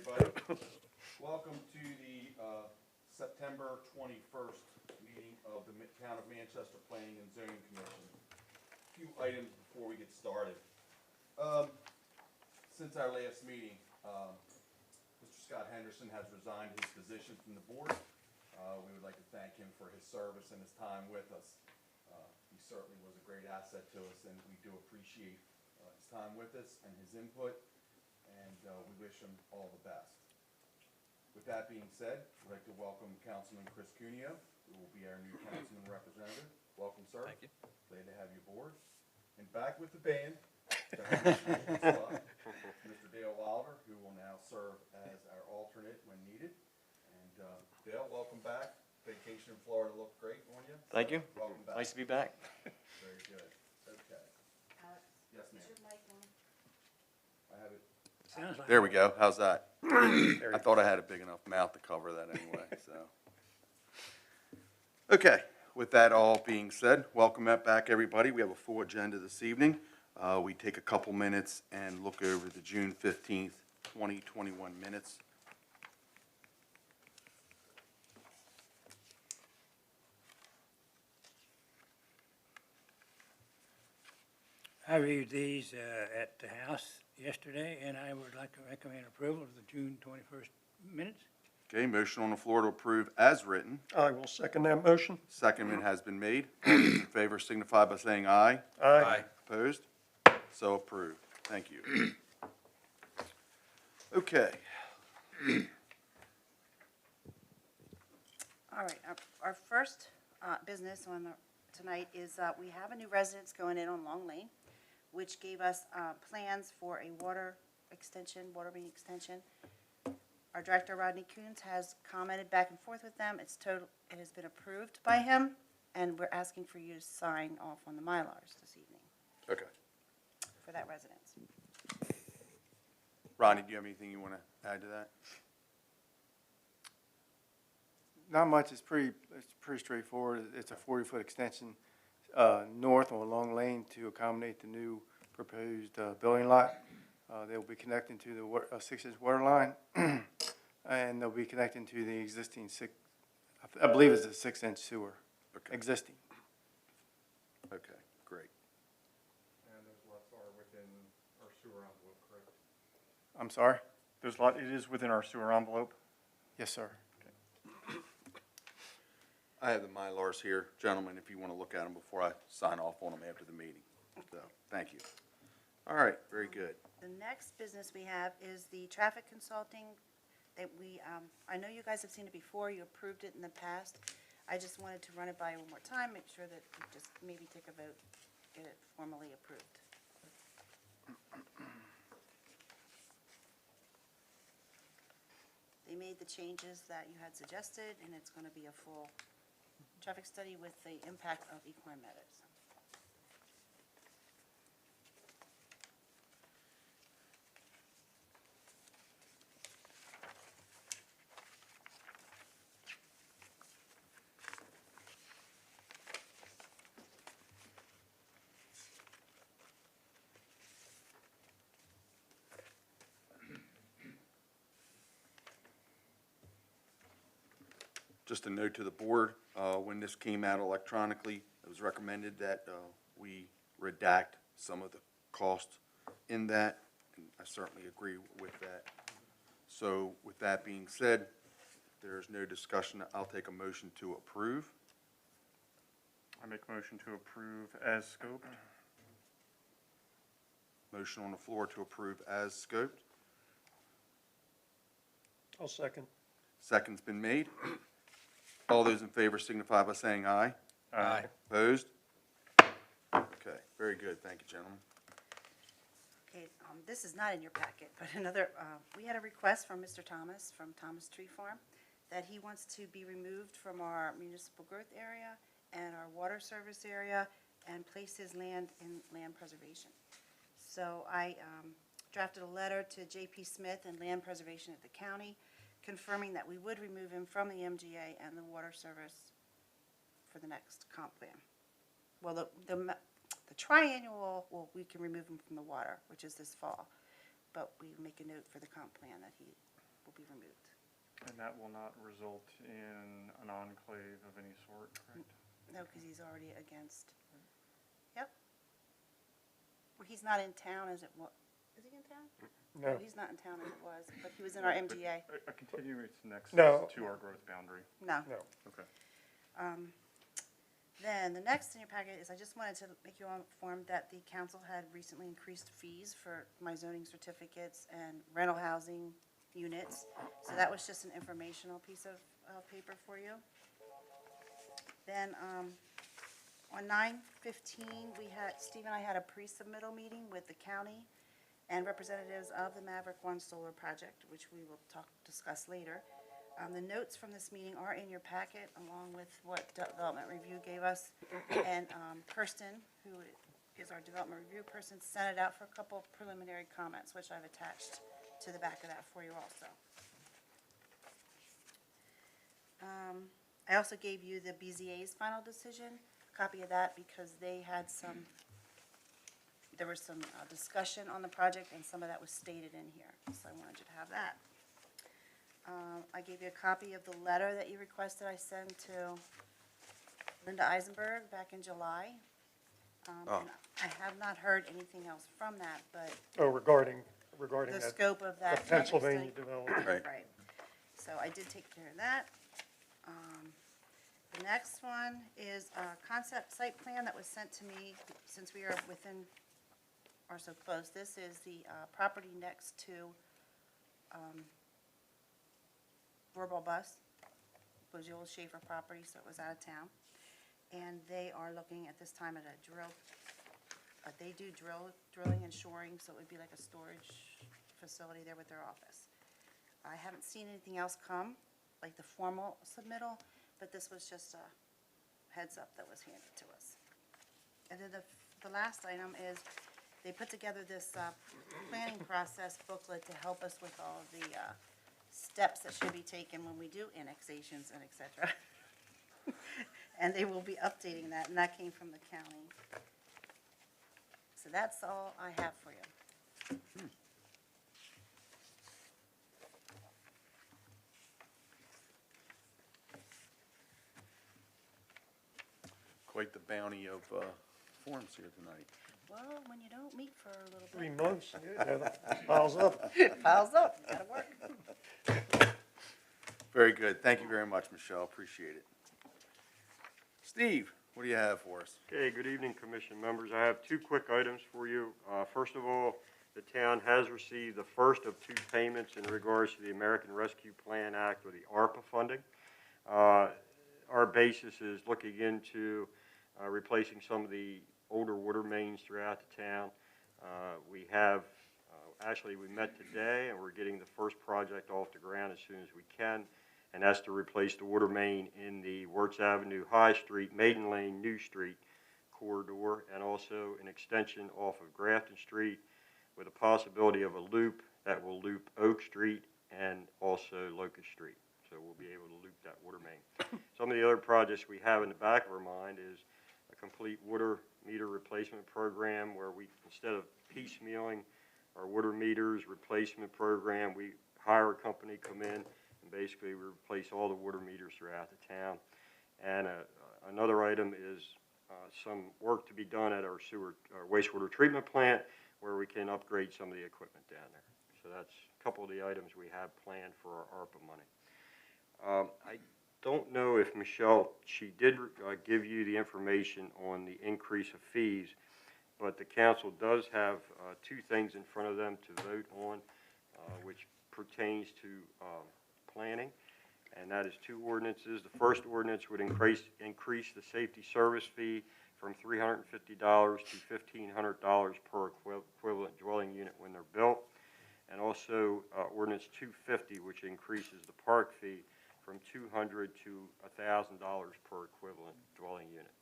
everybody. Welcome to the September 21st meeting of the Town of Manchester Planning and Zoning Commission. A few items before we get started. Since our last meeting, Mr. Scott Henderson has resigned his position from the board. We would like to thank him for his service and his time with us. He certainly was a great asset to us, and we do appreciate his time with us and his input, and we wish him all the best. With that being said, I'd like to welcome Councilman Chris Cuneo, who will be our new councilman representative. Welcome, sir. Thank you. Glad to have you aboard. And back with the band, Mr. Dale Wilder, who will now serve as our alternate when needed. And Dale, welcome back. Vacation in Florida looked great on you. Thank you. Welcome back. Nice to be back. Very good. Okay. Alex, Yes, ma'am. is your mic on? I have it. Sounds like There we go. How's that? I thought I had a big enough mouth to cover that anyway, so. Okay, with that all being said, welcome back, everybody. We have a full agenda this evening. We take a couple minutes and look over the June 15th, 2021 minutes. I reviewed these at the house yesterday, and I would like to recommend approval of the June 21st minutes. Okay, motion on the floor to approve as written. I will second that motion. Secondment has been made. All those in favor signify by saying aye. Aye. Opposed? So approved. Thank you. Okay. All right, our first business on tonight is we have a new residence going in on Long Lane, which gave us plans for a water main extension. Our director, Rodney Coons, has commented back and forth with them. It has been approved by him, and we're asking for you to sign off on the Mylars this evening Okay. for that residence. Ronnie, do you have anything you want to add to that? Not much. It's pretty straightforward. It's a 40-foot extension north on Long Lane to accommodate the new proposed building lot. They'll be connecting to the 6-inch water line, and they'll be connecting to the existing I believe it's a 6-inch sewer. Okay. Existing. Okay, great. And those lots are within our sewer envelope, correct? I'm sorry? It is within our sewer envelope? Yes, sir. I have the Mylars here. Gentlemen, if you want to look at them before I sign off on them after the meeting. So, thank you. All right, very good. The next business we have is the traffic consulting that I know you guys have seen it before, you approved it in the past. I just wanted to run it by you one more time, make sure that you just maybe take a vote, get it formally approved. They made the changes that you had suggested, and it's going to be a full traffic study with the impact of equine meadows. Just a note to the board, when this came out electronically, it was recommended that we redact some of the costs in that, and I certainly agree with that. So with that being said, if there's no discussion, I'll take a motion to approve. I make a motion to approve as scoped. Motion on the floor to approve as scoped. I'll second. Second's been made. All those in favor signify by saying aye. Aye. Opposed? Okay, very good. Thank you, gentlemen. Okay, this is not in your packet, but we had a request from Mr. Thomas from Thomas Tree Farm that he wants to be removed from our municipal growth area and our water service area and place his land in land preservation. So I drafted a letter to J.P. Smith and Land Preservation at the county confirming that we would remove him from the MGA and the water service for the next comp plan. Well, the triannual, we can remove him from the water, which is this fall, but we make a note for the comp plan that he will be removed. And that will not result in an enclave of any sort, correct? No, because he's already against. Yep. Well, he's not in town as it was. Is he in town? No, He's not in town as it was, but he was in our MDA. A continuous nexus No. to our growth boundary. No. no. Okay. Then the next in your packet is I just wanted to make you all informed that the council had recently increased fees for my zoning certificates and rental housing units. So that was just an informational piece of paper for you. Then on 9/15, Steve and I had a pre-submittal meeting with the county and representatives of the Maverick One Solar Project, which we will discuss later. The notes from this meeting are in your packet, along with what Development Review gave us. And Kirsten, who is our Development Review person, sent it out for a couple of preliminary comments, which I've attached to the back of that for you also. I also gave you the BZA's final decision, a copy of that, because there was some discussion on the project, and some of that was stated in here, so I wanted you to have that. I gave you a copy of the letter that you requested I send to Linda Eisenberg back in July. And I have not heard anything else from that, but Oh, regarding the that scope of that. that Pennsylvania obviously- development. Right. Right. So I did take care of that. The next one is a concept site plan that was sent to me since we are within, or so close. This is the property next to Doorbell Bus. It was the old Schaefer property, so it was out of town. And they are looking at this time at a drill. They do drilling and shoring, so it would be like a storage facility there with their office. I haven't seen anything else come, like the formal submittal, but this was just a heads up that was handed to us. And then the last item is, they put together this planning process booklet to help us with all of the steps that should be taken when we do annexations and et cetera. And they will be updating that, and that came from the county. So that's all I have for you. Quite the bounty of forms here tonight. Well, when you don't meet for a little 3 bit, months, it piles up. it piles up, gotta work. Very good. Thank you very much, Michelle. Appreciate it. Steve, what do you have for us? Okay, good evening, Commission members. I have two quick items for you. First of all, the town has received the first of two payments in regards to the American Rescue Plan Act, or the ARPA funding. Our basis is looking into replacing some of the older water mains throughout the town. We have, actually, we met today, and we're getting the first project off the ground as soon as we can, and that's to replace the water main in the Wirtz Avenue, High Street, Maiden Lane, New Street corridor, and also an extension off of Grafton Street with a possibility of a loop that will loop Oak Street and also Locust Street. So we'll be able to loop that water main. Some of the other projects we have in the back of our mind is a complete water meter replacement program where we, instead of piecemealing our water meters replacement program, we hire a company, come in, and basically we replace all the water meters throughout the town. And another item is some work to be done at our wastewater treatment plant where we can upgrade some of the equipment down there. So that's a couple of the items we have planned for our ARPA money. I don't know if Michelle, she did give you the information on the increase of fees, but the council does have two things in front of them to vote on, which pertains to planning, and that is two ordinances. The first ordinance would increase the safety service fee from $350 to $1,500 per equivalent dwelling unit when they're built, and also ordinance 250, which increases the park fee from $200 to $1,000 per equivalent dwelling unit.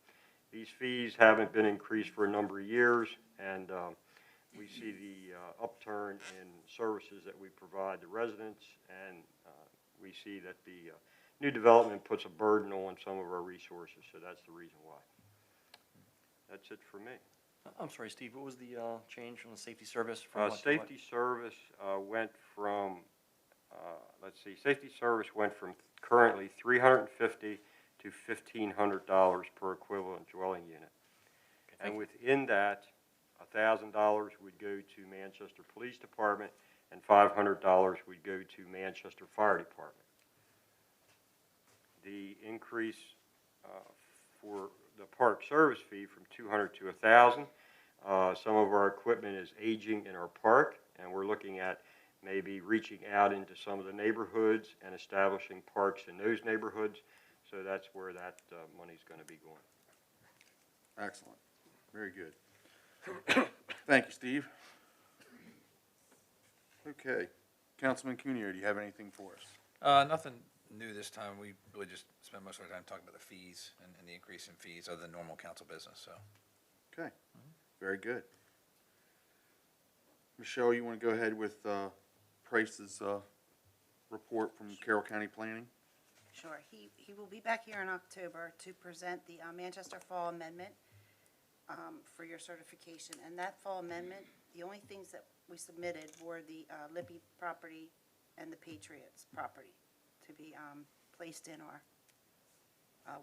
These fees haven't been increased for a number of years, and we see the upturn in services that we provide to residents, and we see that the new development puts a burden on some of our resources, so that's the reason why. That's it for me. I'm sorry, Steve, what was the change from the safety service? From what to Safety service went from let's see, safety service went from currently $350 to $1,500 per equivalent dwelling unit. And within that, $1,000 would go to Manchester Police Department and $500 would go to Manchester Fire Department. The increase for the park service fee from $200 to $1,000. Some of our equipment is aging in our park, and we're looking at maybe reaching out into some of the neighborhoods and establishing parks in those neighborhoods. So that's where that money's going to be going. Excellent. Very good. Thank you, Steve. Okay. Councilman Cuneo, do you have anything for us? Nothing new this time. We really just spent most of our time talking about the fees and the increase in fees other than normal council business, so. Okay. Very good. Michelle, you want to go ahead with Price's report from Carroll County Planning? Sure. He will be back here in October to present the Manchester Fall Amendment for your certification. And that Fall Amendment, the only things that we submitted were the Lippy property and the Patriots property to be placed in our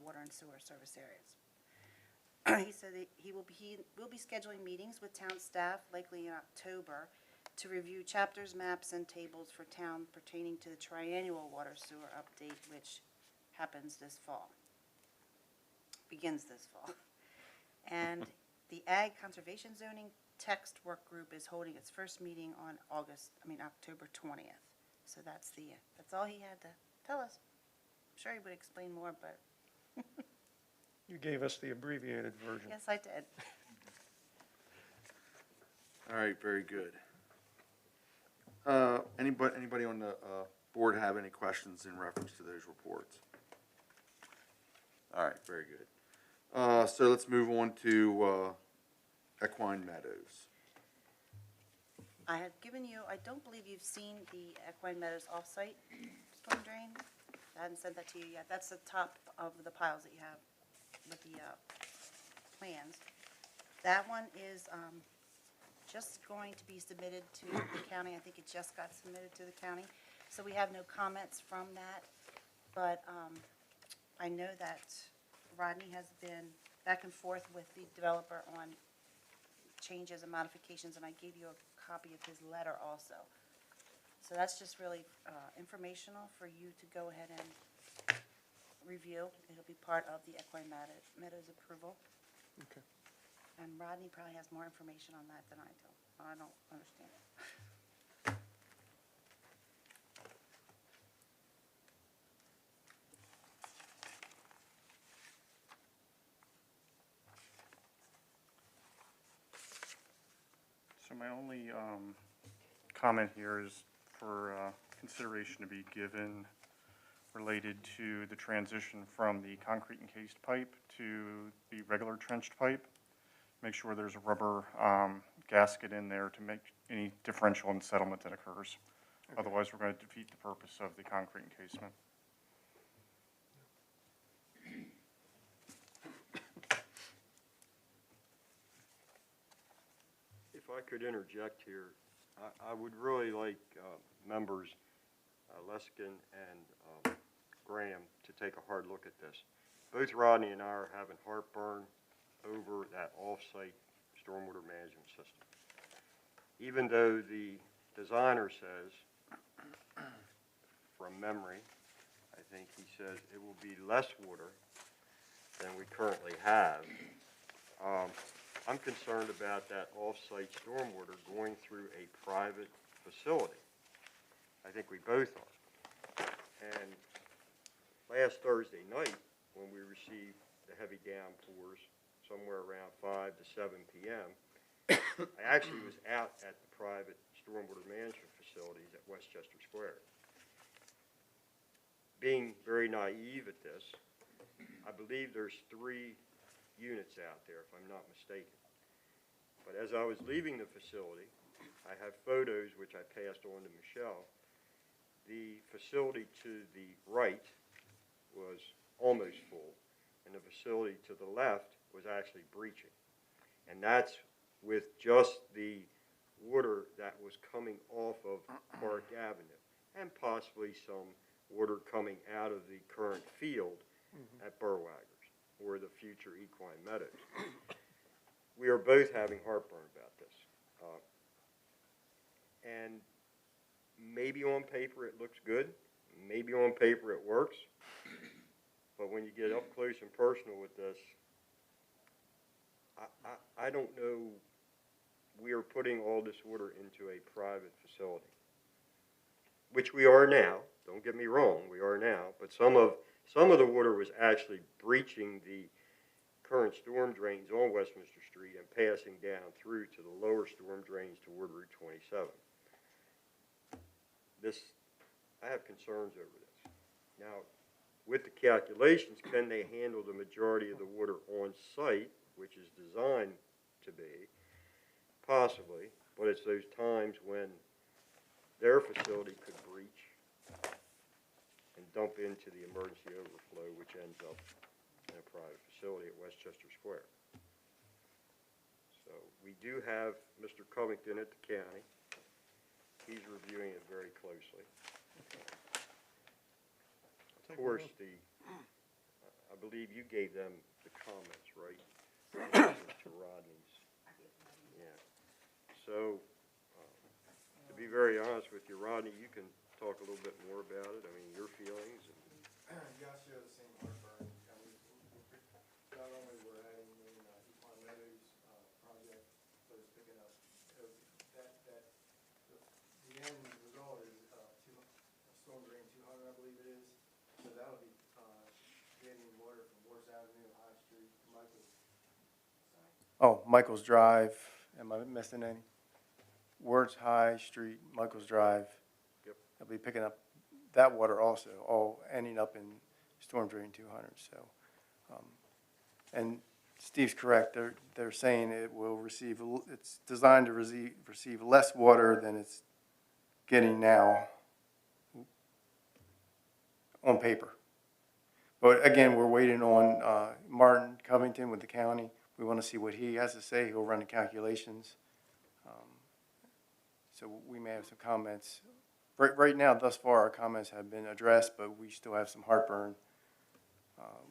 water and sewer service areas. He said that he will be scheduling meetings with town staff, likely in October, to review chapters, maps, and tables for town pertaining to the triennial water sewer update, which happens this fall, begins this fall. And the Ag Conservation Zoning Text Work Group is holding its first meeting on October 20th. So that's all he had to tell us. I'm sure he would explain more, but You gave us the abbreviated version. yes, I did. All right, very good. Anybody on the board have any questions in reference to those reports? All right, very good. So let's move on to Equine Meadows. I have given you, I don't believe you've seen the Equine Meadows off-site storm drain. I haven't sent that to you yet. That's the top of the piles that you have with the plans. That one is just going to be submitted to the county. I think it just got submitted to the county. So we have no comments from that. But I know that Rodney has been back and forth with the developer on changes and modifications, and I gave you a copy of his letter also. So that's just really informational for you to go ahead and review. It'll be part of the Equine Meadows approval. Okay. And Rodney probably has more information on that than I do. I don't understand it. So my only comment here is for consideration to be given related to the transition from the concrete encased pipe to the regular trenched pipe. Make sure there's a rubber gasket in there to make any differential in settlement that occurs. Okay. Otherwise, we're going to defeat the purpose of the concrete encasement. If I could interject here, I would really like members Leskin and Graham to take a hard look at this. Both Rodney and I are having heartburn over that off-site stormwater management system. Even though the designer says, from memory, I think he says it will be less water than we currently have. I'm concerned about that off-site stormwater going through a private facility. I think we both are. And last Thursday night, when we received the heavy downpours, somewhere around 5 to 7 p.m., I actually was out at the private stormwater management facilities at Westchester Square. Being very naive at this, I believe there's 3 units out there, if I'm not mistaken. But as I was leaving the facility, I have photos which I passed on to Michelle. The facility to the right was almost full, and the facility to the left was actually breaching. And that's with just the water that was coming off of Park Avenue. and possibly some water coming out of the current field at Burwaggers or the future equine meadows. We are both having heartburn about this. And maybe on paper it looks good, maybe on paper it works, but when you get up close and personal with this, I don't know, we are putting all this water into a private facility, which we are now, don't get me wrong, we are now, but some of the water was actually breaching the current storm drains on Westminster Street and passing down through to the lower storm drains toward Route 27. I have concerns over this. Now, with the calculations, can they handle the majority of the water on site, which is designed to be? Possibly, but it's those times when their facility could breach and dump into the emergency overflow, which ends up in a private facility at Westchester Square. So we do have Mr. Covington at the county. He's reviewing it very closely. Of course, I believe you gave them the comments, right? To Rodney's. Yeah. So, to be very honest with you, Rodney, you can talk a little bit more about it. I mean, your feelings. Yeah, I share the same heartburn. I mean, not only we're adding in Equine Meadows project, but it's picking up, the end result is storm drain 200, I believe it is. So that'll be getting water from Morse Avenue, High Street, Michael's. Oh, Michael's Drive. Am I missing any? Words High Street, Michael's Drive. Yep. They'll be picking up that water also, all ending up in storm drain 200. So, and Steve's correct. They're saying it will receive. It's designed to receive less water than it's getting now on paper. But again, we're waiting on Martin Covington with the county. We want to see what he has to say. He'll run the calculations. So we may have some comments. Right now, thus far, our comments have been addressed, but we still have some heartburn.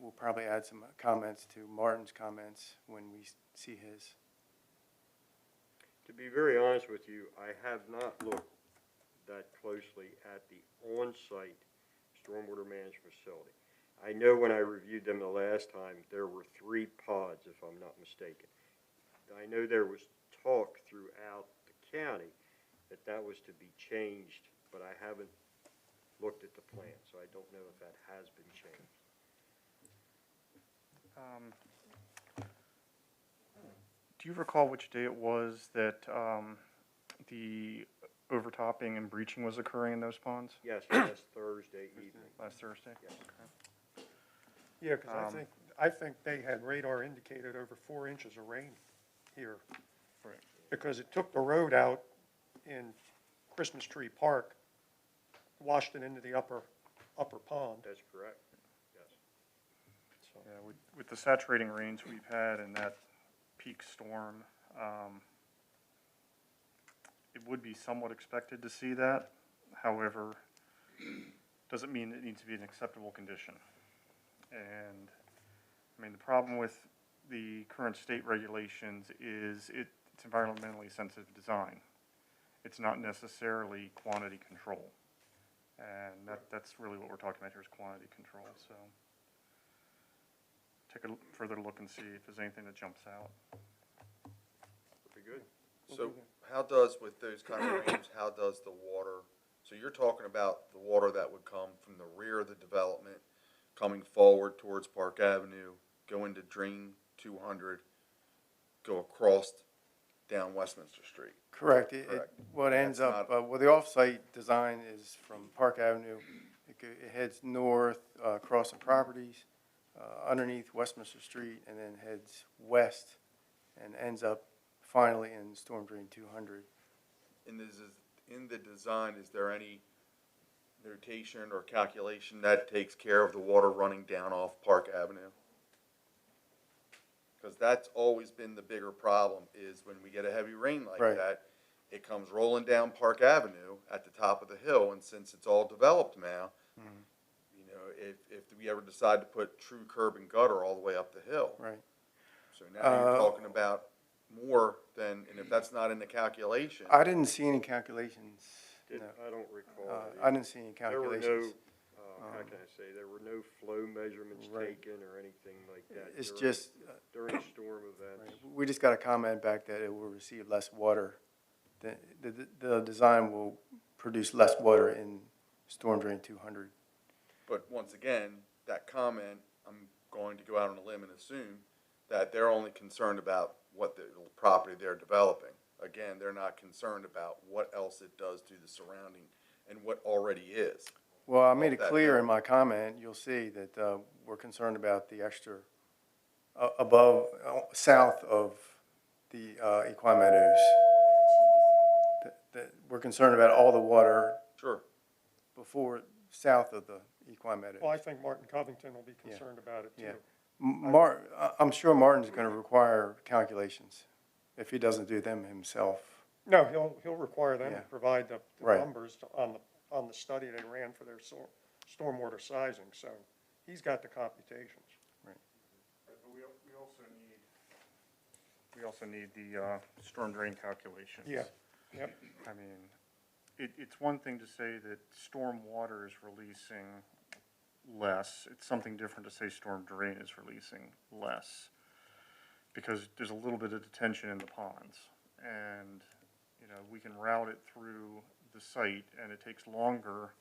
We'll probably add some comments to Martin's comments when we see his. To be very honest with you, I have not looked that closely at the on-site stormwater management facility. I know when I reviewed them the last time, there were 3 pods, if I'm not mistaken. I know there was talk throughout the county that was to be changed, but I haven't looked at the plan, so I don't know if that has been changed. Do you recall which day it was that the overtopping and breaching was occurring in those ponds? Yes, last Thursday evening. Last Thursday? Yes. Okay. Yeah, because I think they had radar indicated over 4 inches of rain here. Right. Because it took the road out in Christmas Tree Park, washed it into the upper pond. That's correct, yes. So, Yeah, with the saturating rains we've had and that peak storm, it would be somewhat expected to see that. However, doesn't mean it needs to be an acceptable condition. And, I mean, the problem with the current state regulations is it's environmentally sensitive design. It's not necessarily quantity control. And that's really what we're talking about here is quantity control. So take a further look and see if there's anything that jumps out. Pretty good. So how does, with those kind of rains, how does the water, so you're talking about the water that would come from the rear of the development, coming forward towards Park Avenue, go into drain 200, go across down Westminster Street? Correct. Correct. What ends That's up, not- well, the off-site design is from Park Avenue. It heads north, across the properties, underneath Westminster Street, and then heads west and ends up finally in storm drain 200. In the design, is there any notation or calculation that takes care of the water running down off Park Avenue? Because that's always been the bigger problem, is when we get a heavy rain like Right. that, it comes rolling down Park Avenue at the top of the hill, and since it's all developed now, you know, if we ever decide to put true curb and gutter all the way up the hill. Right. So now you're talking about more than, and if that's not in the calculation. I didn't see any calculations. No. I don't recall. I didn't see any There were no, calculations. how can I say, there were no flow measurements Right. taken or anything like that. It's during- just, During storm right, events. we just got a comment back that it will receive less water. The design will produce less water in Storm Drain 200. But once again, that comment, I'm going to go out on a limb and assume that they're only concerned about what the property they're developing. Again, they're not concerned about what else it does to the surrounding and what already is. Well, I made Off it that clear hill. in my comment, you'll see that we're concerned about the extra above, south of the Equine Meadows. We're concerned about all the water Sure. before, south of the Equine Meadows. Well, I think Martin Covington will be concerned about it Yeah. too. I'm sure Martin's gonna require calculations if he doesn't do them himself. No, he'll require them to Yeah. provide the Right. numbers on the study they ran for their stormwater sizing, so he's got the computations. But we also need the storm drain calculations. Yeah, yep. I mean, it's one thing to say that storm water is releasing less. It's something different to say storm drain is releasing less. Because there's a little bit of detention in the ponds. And, you know, we can route it through the site, and it takes longer,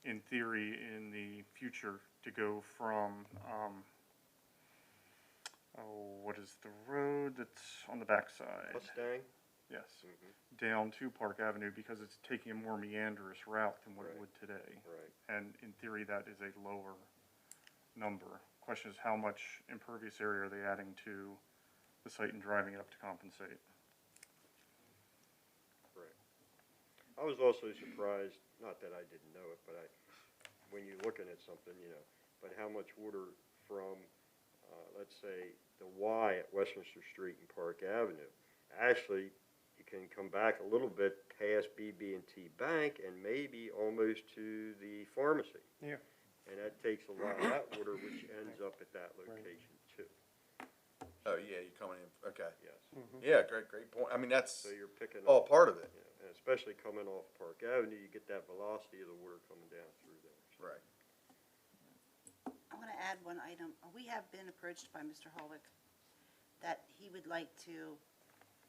in theory, in the future to go from, what is the road that's on the backside? Mustang? Yes, down to Park Avenue, because it's taking a more meandrous route than what it Right. would today. Right. And in theory, that is a lower number. Question is, how much impervious area are they adding to the site and driving it up to compensate? Right. I was also surprised, not that I didn't know it, but when you're looking at something, you know, but how much water from, let's say, the Y at Westminster Street and Park Avenue, actually, you can come back a little bit past BB&T Bank and maybe almost to the pharmacy. Yeah. And that takes a lot of that water, which ends up at that location too. Oh, yeah, you're coming in, okay. Yes. Yeah, great point. I mean, that's So you're picking all up, part of it. you know, and especially coming off Park Avenue, you get that velocity of the water coming down through there. Right. I want to add one item. We have been approached by Mr. Holwick that he would like to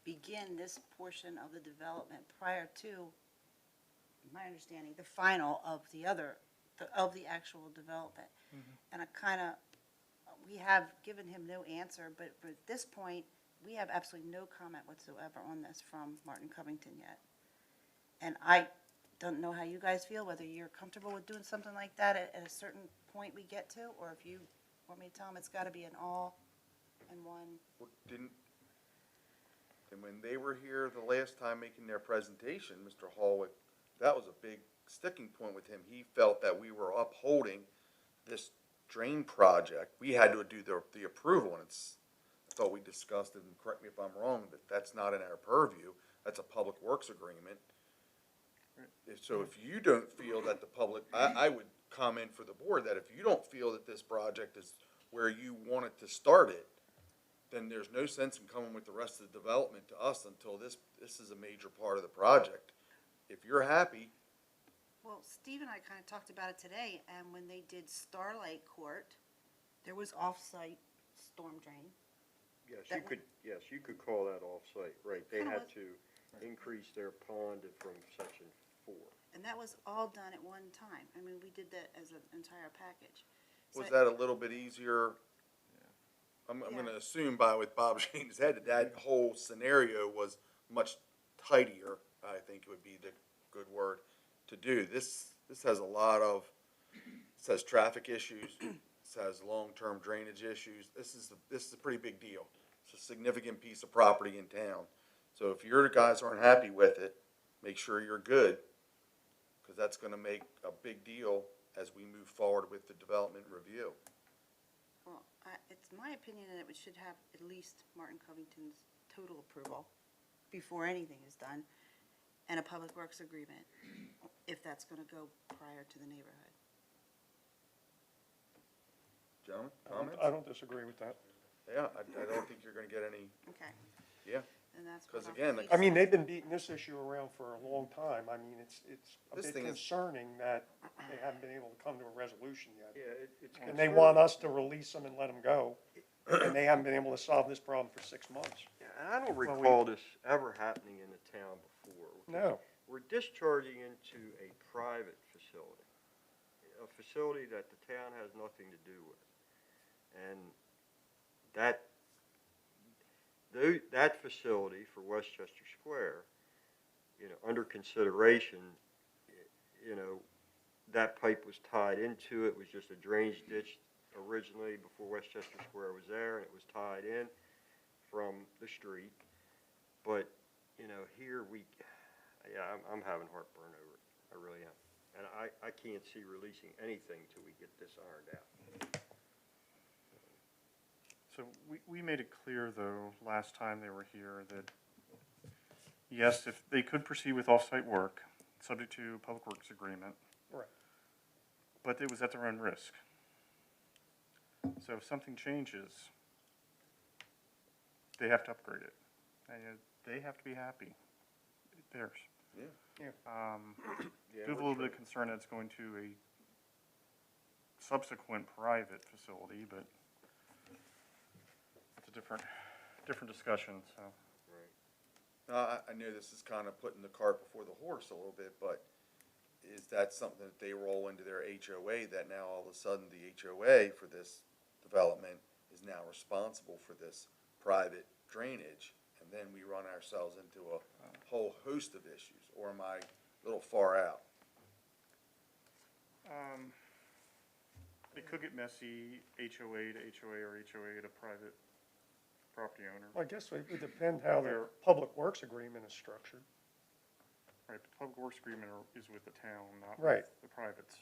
begin this portion of the development prior to, my understanding, the final of the actual development. And we have given him no answer, but at this point, we have absolutely no comment whatsoever on this from Martin Covington yet. And I don't know how you guys feel, whether you're comfortable with doing something like that at a certain point we get to, or if you want me to tell him it's got to be an all in one. Well, and when they were here the last time making their presentation, Mr. Hallwick, that was a big sticking point with him. He felt that we were upholding this drain project. We had to do the approval, and I thought we discussed it, and correct me if I'm wrong, that that's not in our purview. That's a public works agreement. So if you don't feel that the public, I would comment for the board that if you don't feel that this project is where you wanted to start it, then there's no sense in coming with the rest of the development to us until this is a major part of the project. If you're happy, Well, Steve and I kind of talked about it today, and when they did Starlight Court, there was off-site storm drain. Yes, That you could call that off-site, right. They Kinda had was- to increase their pond from section 4. And that was all done at one time. I mean, we did that as an entire package. So was that a little bit easier? I'm Yeah. gonna assume with Bob Shane's head that whole scenario was much tidier, I think would be the good word to do. This has a lot of, this has traffic issues, this has long-term drainage issues. This is a pretty big deal. It's a significant piece of property in town. So if your guys aren't happy with it, make sure you're good, because that's gonna make a big deal as we move forward with the development review. Well, it's my opinion that it should have at least Martin Covington's total approval before anything is done. and a public works agreement, if that's gonna go prior to the neighborhood. Gentlemen, I comments? don't disagree with that. Yeah, I don't think you're gonna get any, Okay, yeah. and that's what 'Cause I'll again, keep I mean, saying. they've been beating this issue around for a long time. I mean, it's a This bit thing is- concerning that they haven't been able to come to a resolution yet. Yeah, it's. And they want us to release them and let them go, and they haven't been able to solve this problem for 6 months. Yeah, and I don't Well, recall this ever happening in the town before. No. We're discharging into a private facility, a facility that the town has nothing to do with. And that facility for Westchester Square, under consideration, that pipe was tied into it, was just a drainage ditch originally before Westchester Square was there, and it was tied in from the street. But, here I'm having heartburn over it. I really am. And I can't see releasing anything till we get this ironed out. So we made it clear, though, last time they were here, that yes, if they could proceed with off-site work, subject to public works agreement. Right. But it was at their own risk. So if something changes, they have to upgrade it. And they have to be happy. Theirs. Yeah. Yeah. Yeah, Do have a little bit of concern that it's going to a subsequent private facility, but it's a different discussion, so. I know this is kind of putting the cart before the horse a little bit, but is that something that they roll into their HOA, that now all of a sudden the HOA for this development is now responsible for this private drainage, and then we run ourselves into a whole host of issues, or am I a little far out? It could get messy, HOA to HOA or HOA to private property owner. I guess it would depend how their public works agreement is structured. Right, but the public works agreement is with the town, not Right. with the privates.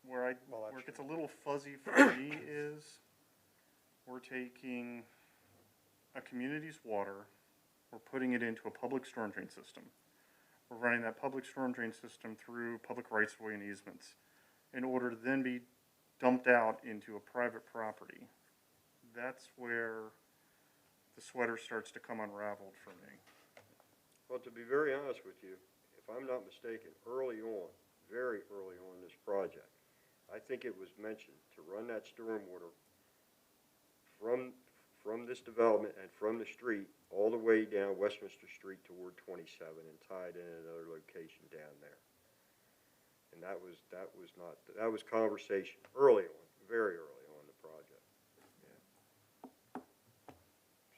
Where Well, that's it gets a little fuzzy for me is, we're taking a community's water, we're putting it into a public storm drain system. We're running that public storm drain system through public rights of way and easements in order to then be dumped out into a private property. That's where the sweater starts to come unraveled for me. Well, to be very honest with you, if I'm not mistaken, early on, very early on in this project, I think it was mentioned to run that stormwater from this development and from the street all the way down Westminster Street toward 27 and tied in another location down there. And that was conversation early on, very early on in the project.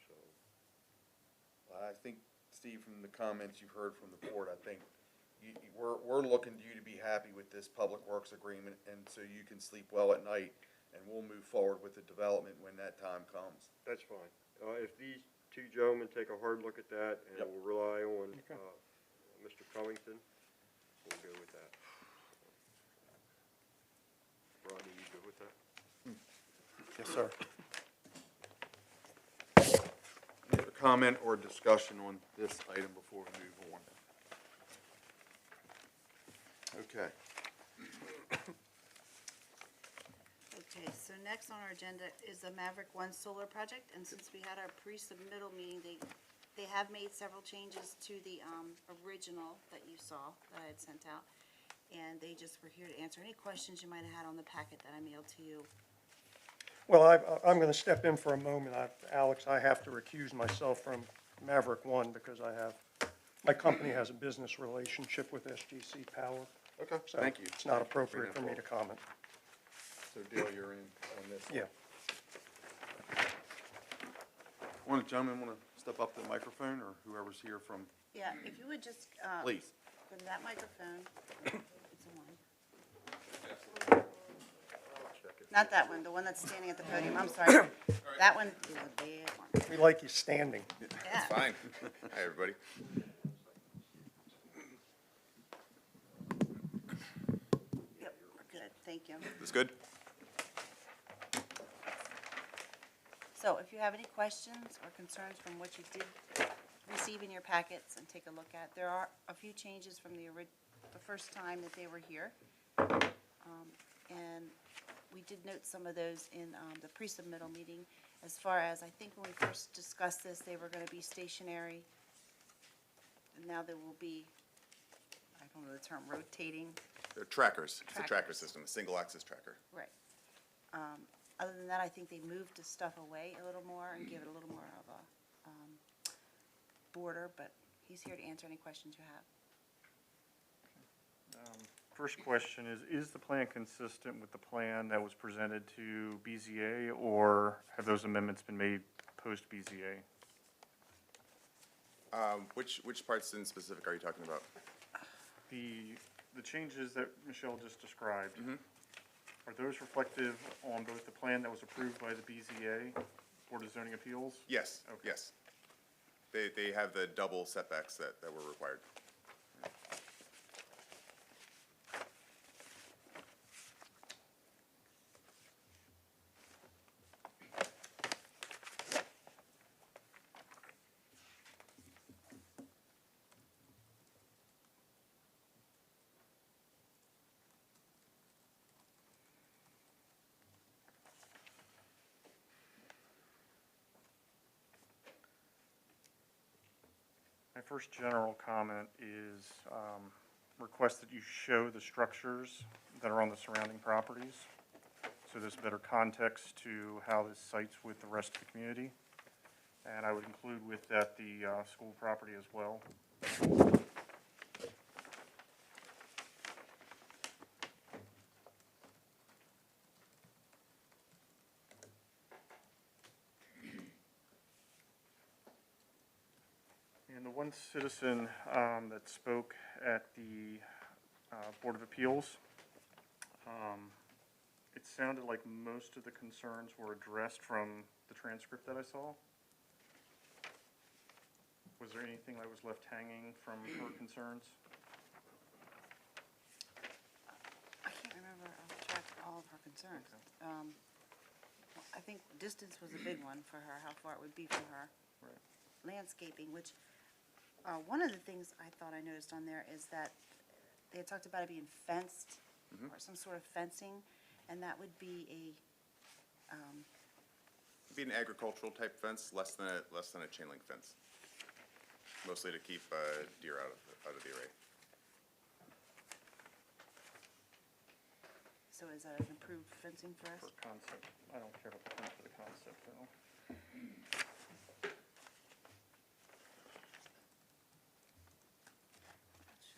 So. I think, Steve, from the comments you've heard from the board, I think we're looking to you to be happy with this public works agreement, and so you can sleep well at night, and we'll move forward with the development when that time comes. That's fine. If these two gentlemen take a hard look at that, and Yep. we'll rely on Okay. Mr. Covington, we'll go with that. Rodney, you good with that? Yes, sir. Any other comment or discussion on this item before we move on? Okay. Okay, so next on our agenda is the Maverick One Solar Project, and since we had our pre-submittal meeting, they have made several changes to the, original that you saw, that I had sent out, and they just were here to answer any questions you might have had on the packet that I mailed to you. Well, I'm going to step in for a moment. Alex, I have to recuse myself from Maverick One because my company has a business relationship with SGC Power. Okay, So thank you. it's not appropriate for me to comment. So Dale, you're in on this one. Yeah. Gentlemen, want to step up to the microphone, or whoever's here from, Yeah, if you would just, please? go to that microphone. It's the one. Not that one, the one that's standing at the podium, I'm sorry. That one is a bad one. We like you standing. Yeah. Fine. Hi, everybody. Yep, we're good, thank you. This good? So if you have any questions or concerns from what you did receive in your packets and take a look at. There are a few changes from the first time that they were here. And we did note some of those in the pre-submittal meeting, as far as, I think when we first discussed this, they were gonna be stationary. And now they will be, I don't know the term, rotating. They're trackers. It's a tracker Trackers. system, a single axis tracker. Right. Other than that, I think they moved the stuff away a little more and give it a little more of a border, but he's here to answer any questions you have. First question is the plan consistent with the plan that was presented to BZA, or have those amendments been made post-BZA? Which parts in specific are you talking about? The changes that Michelle just described, are those reflective on both the plan that was approved by the BZA, Board of Zoning Appeals? Yes, Okay. yes. They have the double setbacks that were required. My first general comment is request that you show the structures that are on the surrounding properties, so there's better context to how this sites with the rest of the community. And I would include with that the school property as well. And the one citizen that spoke at the Board of Appeals, it sounded like most of the concerns were addressed from the transcript that I saw. Was there anything that was left hanging from her concerns? I can't remember off track all of her concerns. I think distance was a big one for her, how far it would be from her. Right. Landscaping, which, one of the things I thought I noticed on there is that they had talked about it being fenced, or some sort of fencing, and that would be It'd be an agricultural type fence, less than a chain link fence. Mostly to keep deer out of the array. so is that an improved fencing for us? For concept, I don't care about the front for the concept though.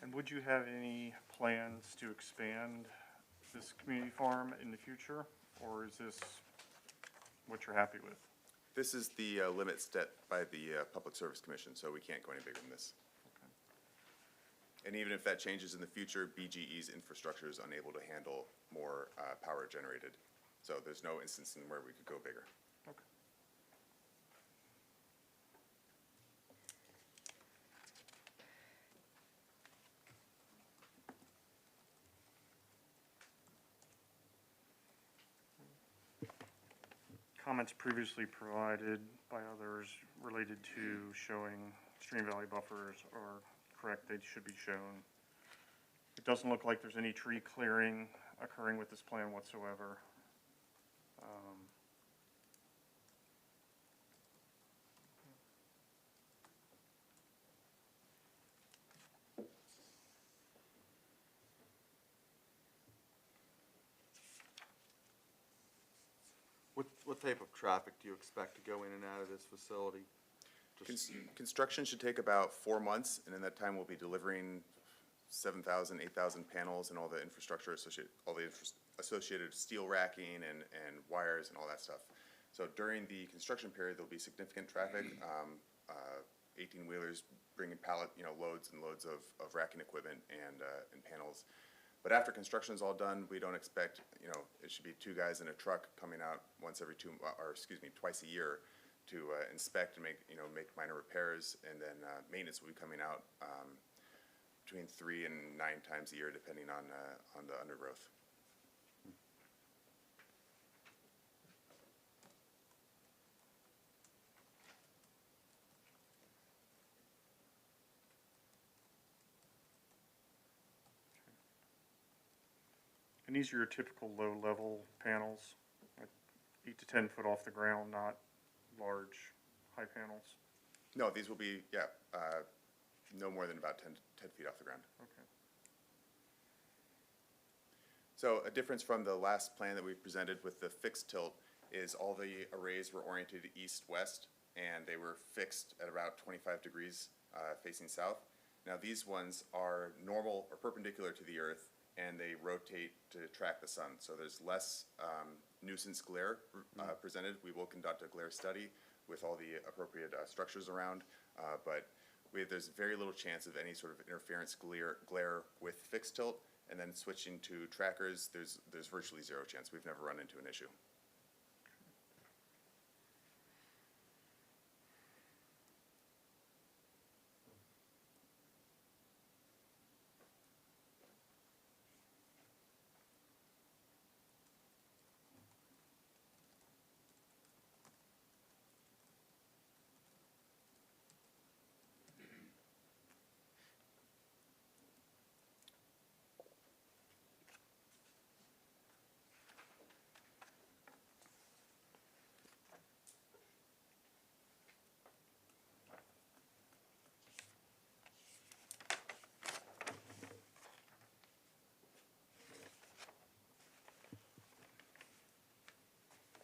And would you have any plans to expand this community farm in the future, or is this what you're happy with? This is the limit set by the Public Service Commission, so we can't go any bigger than this. And even if that changes in the future, BGE's infrastructure is unable to handle more power generated. So there's no instance in where we could go bigger. Okay. Comments previously provided by others related to showing stream valley buffers are correct, they should be shown. It doesn't look like there's any tree clearing occurring with this plan whatsoever. What type of traffic do you expect to go in and out of this facility? Construction should take about 4 months, and in that time, we'll be delivering 7,000, 8,000 panels and all the infrastructure associated steel racking and wires and all that stuff. So during the construction period, there'll be significant traffic, 18-wheelers bringing pallet, loads and loads of racking equipment and panels. But after construction is all done, we don't expect, it should be 2 guys in a truck coming out twice a year to inspect and make minor repairs, and then maintenance will be coming out between 3 and 9 times a year, depending on the undergrowth. And these are your typical low-level panels, like 8 to 10 foot off the ground, not large, high panels? No, these will be, yeah, no more than about 10 feet off the ground. Okay. So a difference from the last plan that we presented with the fixed tilt is all the arrays were oriented east-west, and they were fixed at about 25 degrees facing south. Now these ones are normal or perpendicular to the earth, and they rotate to track the sun. So there's less nuisance glare presented. We will conduct a glare study with all the appropriate structures around, but there's very little chance of any sort of interference glare with fixed tilt. And then switching to trackers, there's virtually zero chance. We've never run into an issue.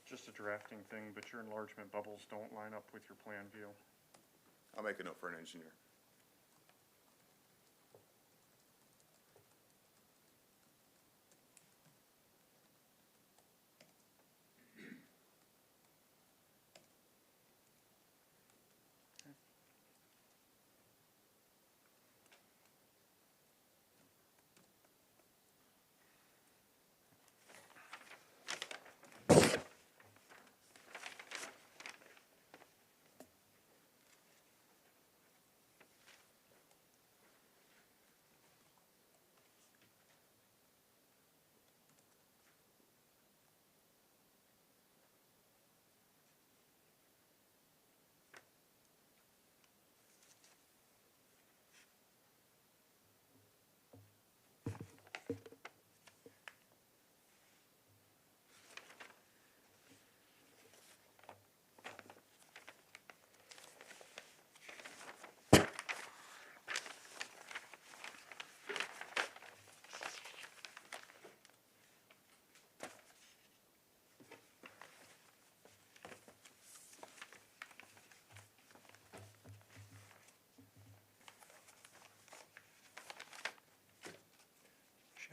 Just a drafting thing, but your enlargement bubbles don't line up with your plan view. I'll make a note for an engineer.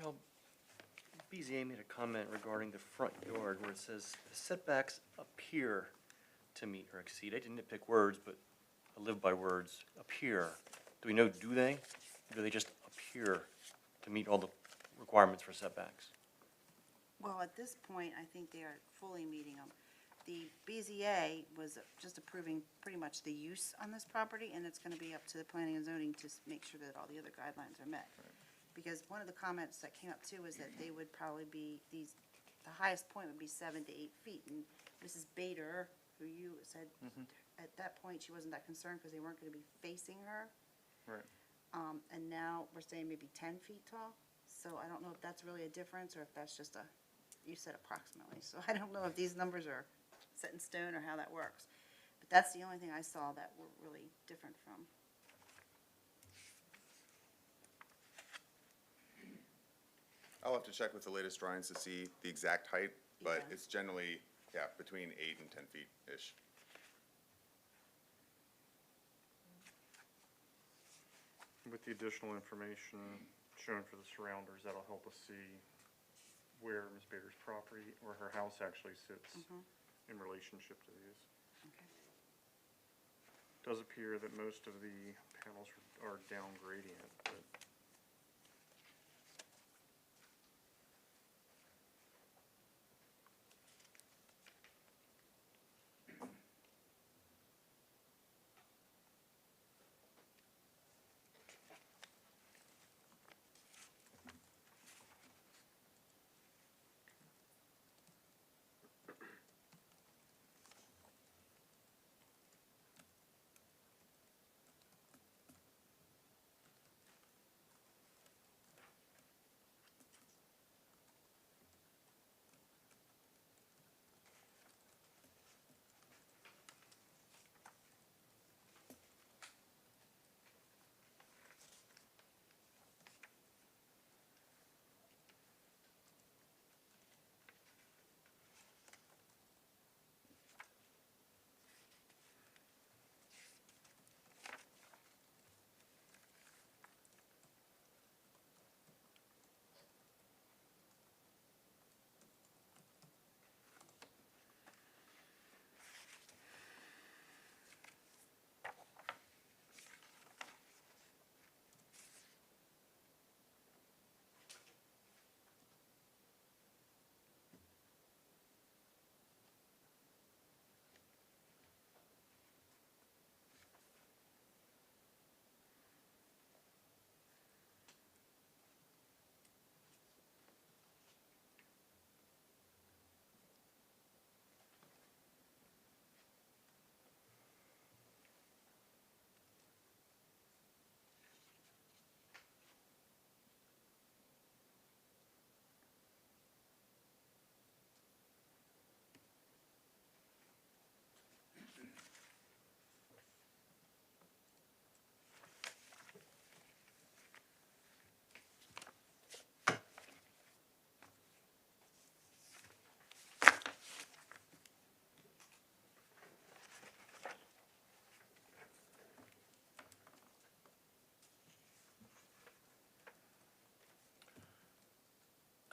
Shall, BZA made a comment regarding the front yard where it says setbacks appear to meet or exceed. I didn't nitpick words, but I live by words. Appear. Do we know, do they? Or do they just appear to meet all the requirements for setbacks? Well, at this point, I think they are fully meeting them. The BZA was just approving pretty much the use on this property, and it's gonna be up to the planning and zoning to make sure that all the other guidelines are met. Because one of the comments that came up too is that they would probably be, the highest point would be 7 to 8 feet. And Mrs. Bader, who you said, at that point, she wasn't that concerned because they weren't gonna be facing her. Right. And now we're saying maybe 10 feet tall. So I don't know if that's really a difference or if that's just you said approximately. So I don't know if these numbers are set in stone or how that works. But that's the only thing I saw that were really different from. I'll have to check with the latest drawings to see the exact height, but Yeah. it's generally, yeah, between 8 and 10 feet-ish. With the additional information shown for the surrounders, that'll help us see where Ms. Bader's property or her house actually sits in relationship to these. Okay. It does appear that most of the panels are down gradient, but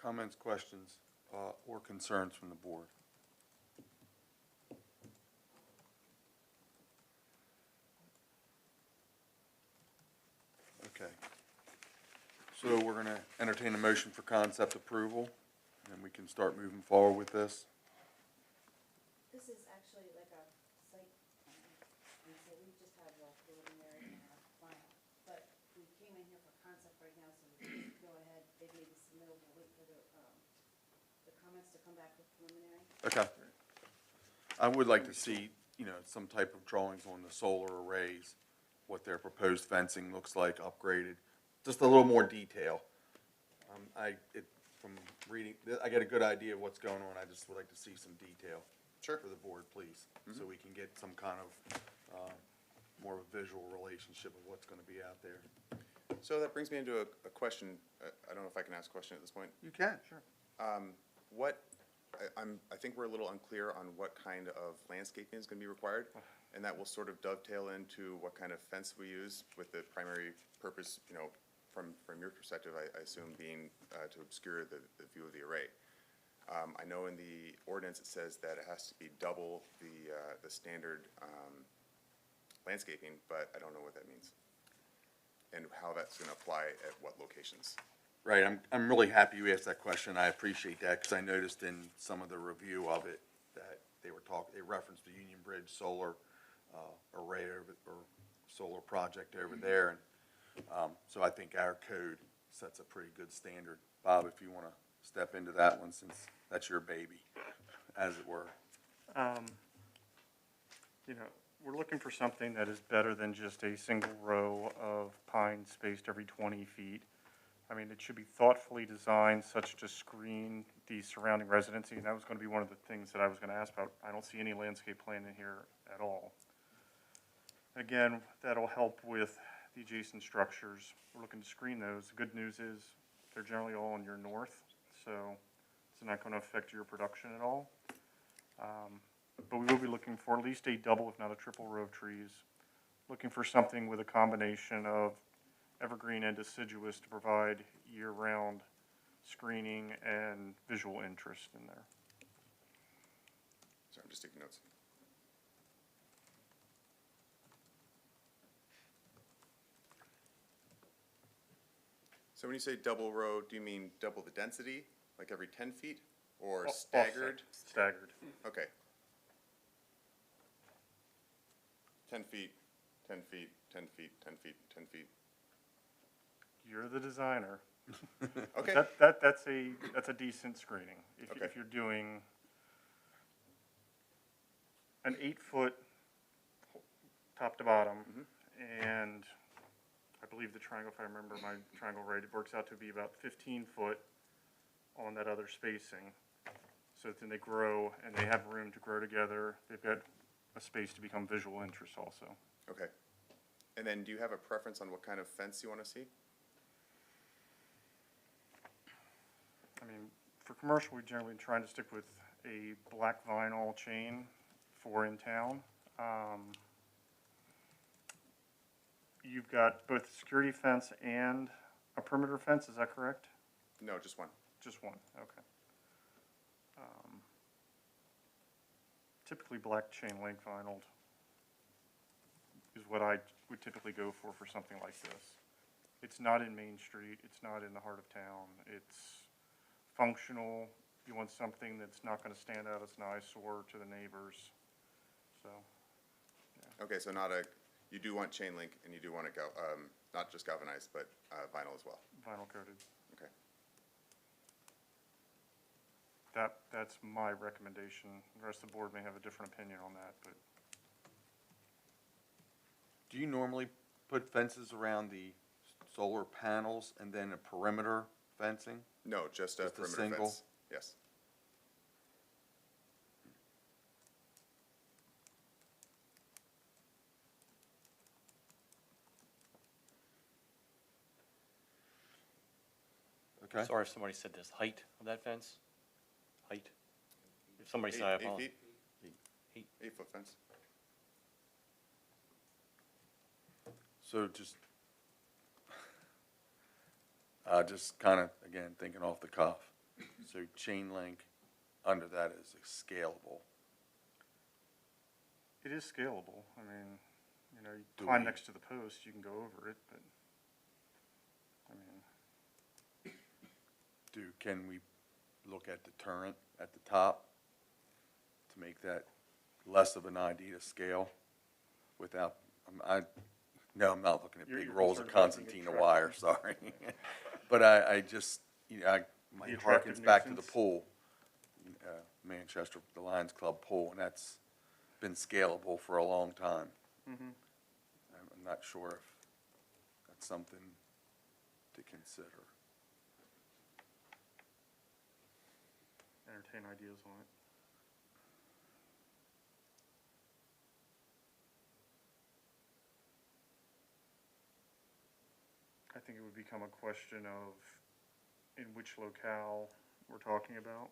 Comments, questions, or concerns from the board? Okay. So we're gonna entertain a motion for concept approval, and we can start moving forward with this. This is actually like a site plan, and so we just have a preliminary and a final. But we came in here for concept right now, so we can go ahead, they made the submittal, we'll wait for the comments to come back with preliminary. Okay. I would like to see, some type of drawings on the solar arrays, what their proposed fencing looks like, upgraded, just a little more detail. From reading, I get a good idea of what's going on, I just would like to see some detail. Sure. For the board, please, so we can get some kind of, more of a visual relationship of what's gonna be out there. So that brings me into a question. I don't know if I can ask a question at this point. You can, sure. I think we're a little unclear on what kind of landscaping is gonna be required, and that will sort of dovetail into what kind of fence we use, with the primary purpose, from your perspective, I assume being, to obscure the view of the array. I know in the ordinance it says that it has to be double the standard, landscaping, but I don't know what that means, and how that's gonna apply at what locations. Right, I'm really happy you asked that question, I appreciate that, because I noticed in some of the review of it that they referenced the Union Bridge solar, array or solar project over there, and, so I think our code sets a pretty good standard. Bob, if you wanna step into that one, since that's your baby, as it were. We're looking for something that is better than just a single row of pines spaced every 20 feet. I mean, it should be thoughtfully designed such to screen the surrounding residency, and that was going to be one of the things that I was going to ask about. I don't see any landscape plan in here at all. Again, that'll help with the adjacent structures. We're looking to screen those. The good news is they're generally all in your north, so it's not going to affect your production at all. But we will be looking for at least a double, if not a triple row of trees. Looking for something with a combination of evergreen and deciduous to provide year-round screening and visual interest in there. Sorry, I'm just taking notes. So when you say double row, do you mean double the density, like every 10 feet, or staggered? Offset. Staggered. Okay. 10 feet, 10 feet, 10 feet, 10 feet, 10 feet. You're the designer. Okay. That's a decent screening. Okay. If you're doing an 8-foot top to bottom, and I believe the triangle, if I remember my triangle right, it works out to be about 15 foot on that other spacing. So then they grow and they have room to grow together. They've got a space to become visual interest also. Okay. And then do you have a preference on what kind of fence you want to see? I mean, for commercial, we generally try to stick with a black vinyl chain for in town. You've got both a security fence and a perimeter fence, is that correct? No, just one. Just one, okay. Typically black chain link vinyl is what I would typically go for something like this. It's not in Main Street, it's not in the heart of town, it's functional. You want something that's not gonna stand out as an eyesore to the neighbors, so, yeah. Okay, so you do want chain link, and you do want it not just galvanized, but vinyl as well. Vinyl coated. Okay. That's my recommendation. The rest of the board may have a different opinion on that, but Do you normally put fences around the solar panels and then a perimeter fencing? No, just a Just a perimeter single? fence. Yes. Okay, Sorry if somebody said this, height of that fence? Height? If somebody said, I Eight apologize. feet? Eight. 8-foot fence. so just kind of, again, thinking off the cuff. chain link under that is scalable. It is scalable. I mean, you know, you Do climb we- next to the post, you can go over it, but, I mean, Can we look at deterrent at the top to make that less of an idea to scale without, no, I'm not looking at You're big rolls of concerned about being concertina attractive. wire, sorry. But I just, my The harkens attractive back to the nuisance? pool, Manchester, the Lions Club pool, and that's been scalable for a long time. mhm. I'm not sure if that's something to consider. Entertain ideas on it. I think it would become a question of in which locale we're talking about.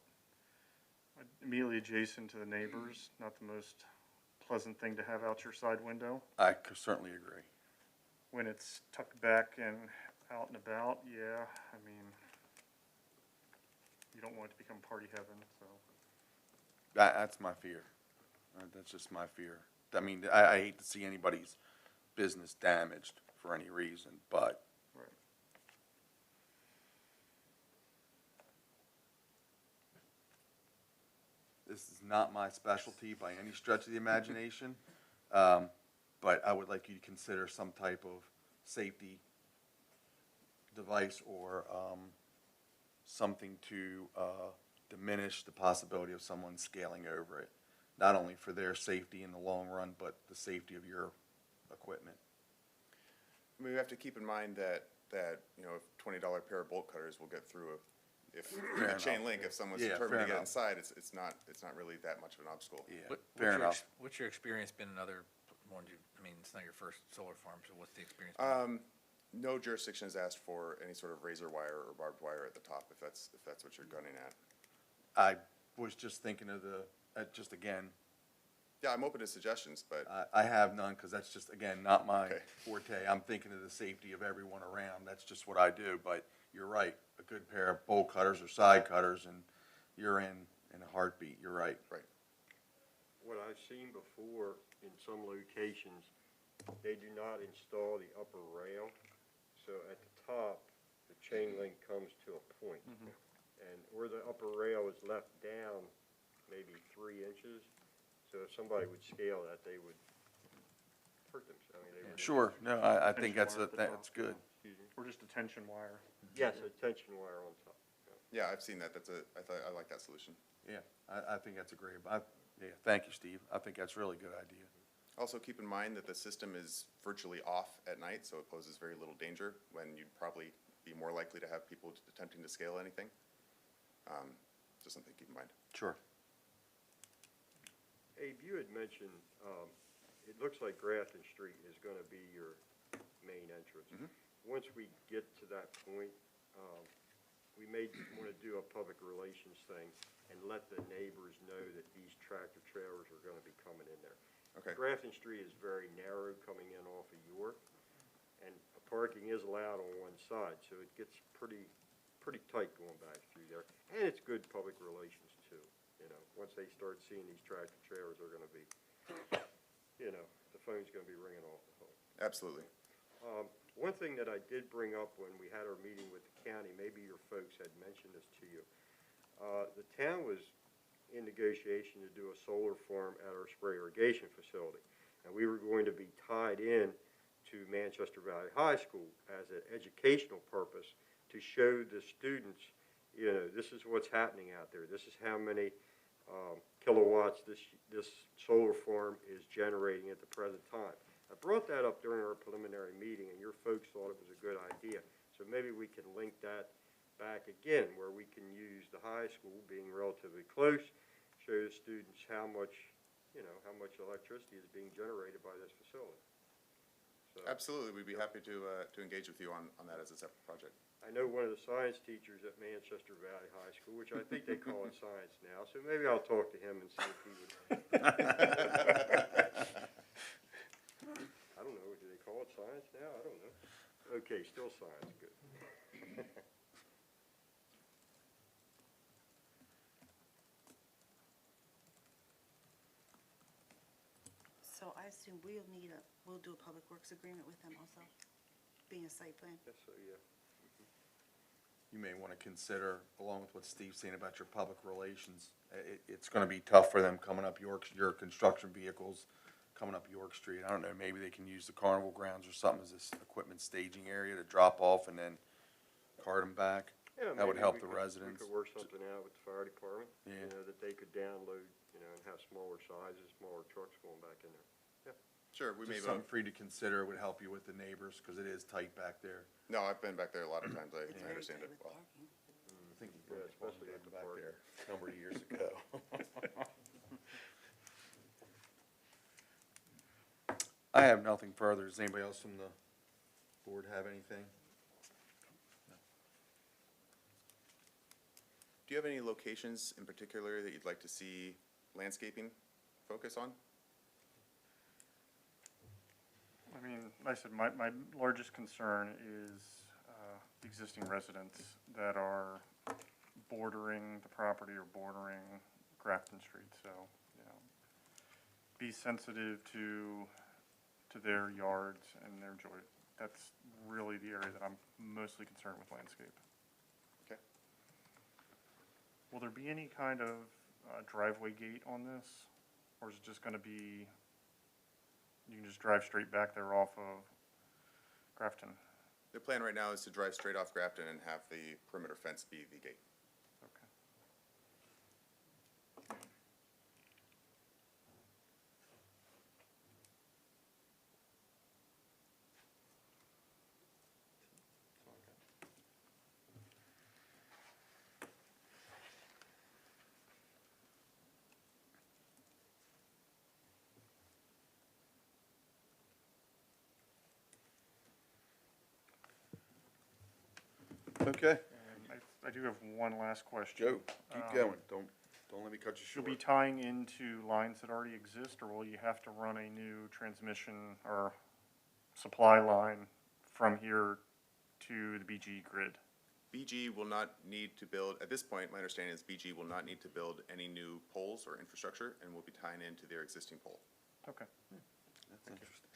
Immediately adjacent to the neighbors, not the most pleasant thing to have out your side window. I could certainly agree. When it's tucked back and out and about, yeah, I mean, you don't want it to become party heaven, so. That's my fear. That's just my fear. I mean, I hate to see anybody's business damaged for any reason, but Right. this is not my specialty by any stretch of the imagination. But I would like you to consider some type of safety device or something to diminish the possibility of someone scaling over it. Not only for their safety in the long run, but the safety of your equipment. I mean, we have to keep in mind that, you know, if $20 pair of bolt cutters will get through a chain enough. link, if someone's Yeah, determined fair to get enough. inside, it's not really that much of an obstacle. Yeah, fair enough. What's your experience been in other, I mean, it's not your first solar farm, so what's the experience been? No jurisdiction has asked for any sort of razor wire or barbed wire at the top, if that's what you're gunning at. I was just thinking of just again, Yeah, I'm open to suggestions, but I have none, because that's just, again, not my Okay. forte. I'm thinking of the safety of everyone around. That's just what I do, but you're right. A good pair of bolt cutters or side cutters, and you're in a heartbeat. You're right. right. What I've seen before in some locations, they do not install the upper rail. So at the top, the chain link comes to a point. And where the upper rail is left down, maybe 3 inches. So if somebody would scale that, they would hurt themselves. I mean, they would. Sure. No, I think Tension wire at the that's top. good. Excuse me? Or just a tension wire. Yes, a tension wire on top. Yeah, I've seen that. I like that solution. Yeah, I think that's agreeable. Yeah, thank you, Steve. I think that's a really good idea. Also, keep in mind that the system is virtually off at night, so it poses very little danger when you'd probably be more likely to have people attempting to scale anything. Just something to keep in mind. Sure. Abe, you had mentioned, it looks like Grafton Street is gonna be your main entrance. Once we get to that point, we may wanna do a public relations thing and let the neighbors know that these tractor trailers are gonna be coming in there. Okay. Grafton Street is very narrow coming in off of York, and parking is allowed on one side, so it gets pretty tight going back through there. And it's good public relations too, you know, once they start seeing these tractor trailers are gonna be, you know, the phone's gonna be ringing off the hook. Absolutely. One thing that I did bring up when we had our meeting with the county, maybe your folks had mentioned this to you. The town was in negotiation to do a solar farm at our spray irrigation facility. And we were going to be tied in to Manchester Valley High School as an educational purpose to show the students, you know, this is what's happening out there. This is how many kilowatts this solar farm is generating at the present time. I brought that up during our preliminary meeting, and your folks thought it was a good idea. So maybe we can link that back again, where we can use the high school being relatively close, show the students how much, you know, how much electricity is being generated by this facility. So Absolutely. We'd be happy to engage with you on that as a separate project. I know one of the science teachers at Manchester Valley High School, which I think they call it science now, so maybe I'll talk to him and see if he would. I don't know, do they call it science now? I don't know. Okay, still science, good. I assume we'll do a public works agreement with them also, being a site plan. Yes, so, yeah. You may want to consider, along with what Steve's saying about your public relations, it's going to be tough for them coming up your construction vehicles coming up York Street. I don't know, maybe they can use the carnival grounds or something as this equipment staging area to drop off and then cart them back. Yeah, That would maybe help we the could- residents. We could work something out with the fire department, Yeah. that they could download, and have smaller sizes, smaller trucks going back in there. Sure, we may, Just something for you to consider. It would help you with the neighbors because it is tight back there. no, I've been back there a lot of times, It's I very understand tight it with well. parking. I think you Yeah, brought especially one at the back park. there a number of years ago. I have nothing further. Does anybody else from the board have anything? Do you have any locations in particular that you'd like to see landscaping focus on? I mean, like I said, my largest concern is the existing residents that are bordering the property or bordering Grafton Street, so, you know, be sensitive to their yards and their joy. That's really the area that I'm mostly concerned with landscape. Okay. Will there be any kind of driveway gate on this? Or is it just gonna be, you can just drive straight back there off of Grafton? The plan right now is to drive straight off Grafton and have the perimeter fence be the gate. Okay. Okay. And I do have one last question. Joe, keep going. Don't let me cut you You'll short. be tying into lines that already exist, or will you have to run a new transmission or supply line from here to the BG grid? BG will not need to build, at this point, my understanding is BG will not need to build any new poles or infrastructure and will be tying into their existing pole. Okay. That's interesting.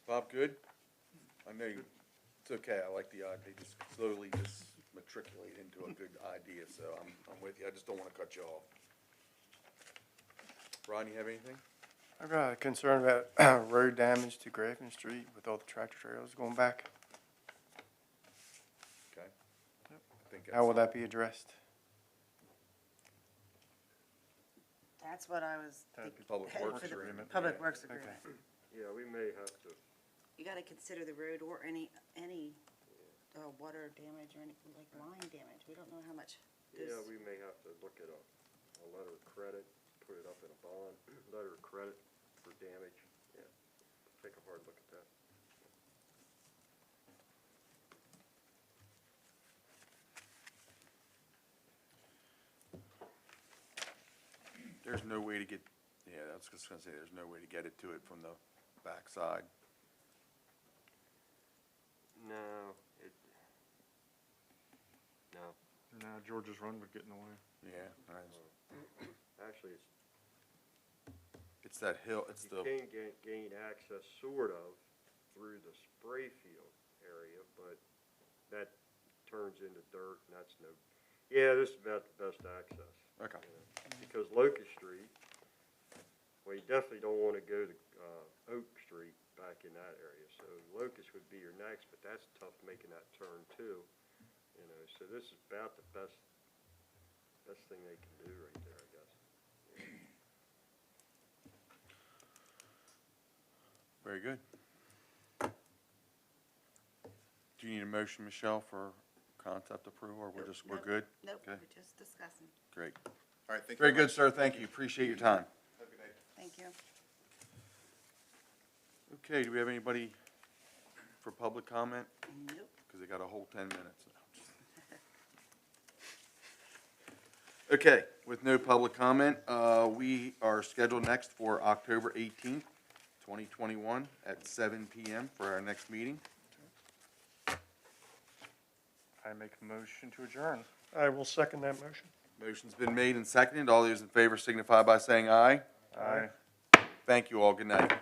Bob, good? I know you, it's okay, I like the idea, they just slowly just matriculate into a good idea, so I'm with you, I just don't wanna cut you off. Ron, you have anything? I've got a concern about road damage to Grafton Street with all the tractor trailers going back. Okay. I think How will that's- that be addressed? That's what I was That'd thinking. be Public for Works the agreement. Public Yeah. Works agreement. Yeah, we may have to, You gotta consider the road or any water damage or any, like line damage. We don't know how much yeah, goes. we may have to look at a letter of credit, put it up in a bond, letter of credit for damage, yeah. Take a hard look at that. There's no way to get, yeah, I was just gonna say, there's no way to get it to it from the backside. No, No, George's Run would get in the way. Yeah, actually, it's that hill, it's you the, can gain access sort of through the spray field area, but that turns into dirt and that's no, yeah, this is about the best access. okay. you know, Because Locust Street, well, you definitely don't wanna go to, Oak Street back in that area, so Locust would be your next, but that's tough making that turn too. You know, so this is about the best thing they can do right there, I guess. Very good. Do you need a motion, Michelle, for concept approval, or we're Nope. good? Nope, Okay. we're just discussing. Great. All right, thank you Very very good, much. sir, thank you, appreciate your time. Have a good night. Thank you. Okay, do we have anybody for public comment? Nope. Because they got a whole 10 minutes. Okay, with no public comment, we are scheduled next for October 18th, 2021 at 7 PM for our next meeting. I make a motion to adjourn. I will second that motion. Motion's been made and seconded. All those in favor signify by saying aye. Aye. Thank you all. Good night.